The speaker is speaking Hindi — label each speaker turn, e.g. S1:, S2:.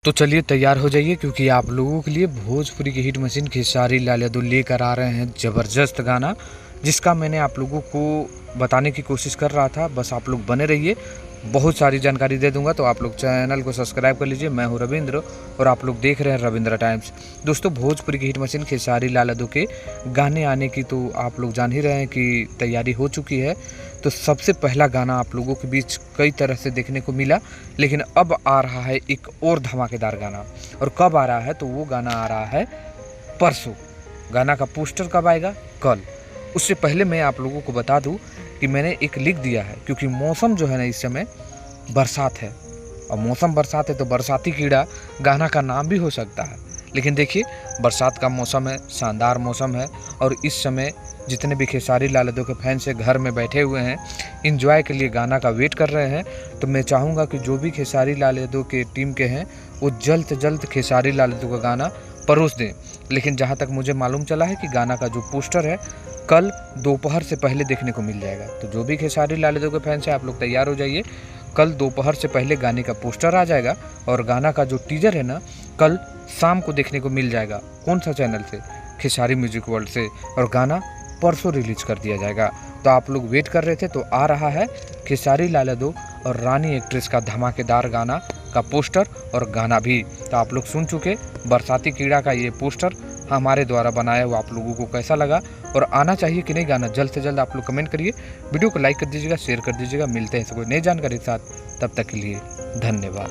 S1: तो चलिए तैयार हो जाइए, क्योंकि आप लोगों के लिए भोजपुरी की हिट मशीन खेसारी लाल यादव लेकर आ रहे हैं ज़बरदस्त गाना, जिसका मैंने आप लोगों को बताने की कोशिश कर रहा था। बस आप लोग बने रहिए, बहुत सारी जानकारी दे दूंगा। तो आप लोग चैनल को सब्सक्राइब कर लीजिए। मैं हूं रविंद्र और आप लोग देख रहे हैं रविंद्र टाइम्स। दोस्तों, भोजपुरी की हिट मशीन खेसारी लाल यादव के गाने आने की तो आप लोग जान ही रहे हैं कि तैयारी हो चुकी है। तो सबसे पहला गाना आप लोगों के बीच कई तरह से देखने को मिला, लेकिन अब आ रहा है एक और धमाकेदार गाना। और कब आ रहा है? तो वो गाना आ रहा है परसों। गाना का पोस्टर कब आएगा? कल। उससे पहले मैं आप लोगों को बता दूं कि मैंने एक लिख दिया है, क्योंकि मौसम जो है ना इस समय बरसात है, और मौसम बरसात है तो बरसाती कीड़ा गाना का नाम भी हो सकता है। लेकिन देखिए, बरसात का मौसम है, शानदार मौसम है, और इस समय जितने भी खेसारी लाल यादव के फैंस है घर में बैठे हुए हैं, इंजॉय के लिए गाना का वेट कर रहे हैं। तो मैं चाहूँगा कि जो भी खेसारी लाल यादव के टीम के हैं वो जल्द से जल्द खेसारी लाल यादव का गाना परोस दें। लेकिन जहाँ तक मुझे मालूम चला है कि गाना का जो पोस्टर है कल दोपहर से पहले देखने को मिल जाएगा। तो जो भी खेसारी लाल यादव के फैंस हैं, आप लोग तैयार हो जाइए। कल दोपहर से पहले गाने का पोस्टर आ जाएगा, और गाना का जो टीजर है ना कल शाम को देखने को मिल जाएगा। कौन सा चैनल से? खेसारी म्यूजिक वर्ल्ड से। और गाना परसों रिलीज कर दिया जाएगा। तो आप लोग वेट कर रहे थे, तो आ रहा है खेसारी लाल यादव और रानी एक्ट्रेस का धमाकेदार गाना का पोस्टर और गाना भी। तो आप लोग सुन चुके बरसाती कीड़ा का ये पोस्टर हमारे द्वारा बनाया हुआ आप लोगों को कैसा लगा, और आना चाहिए कि नहीं गाना? जल्द से जल्द आप लोग कमेंट करिए, वीडियो को लाइक कर दीजिएगा, शेयर कर दीजिएगा। मिलते हैं कोई नई जानकारी के साथ, तब तक के लिए धन्यवाद।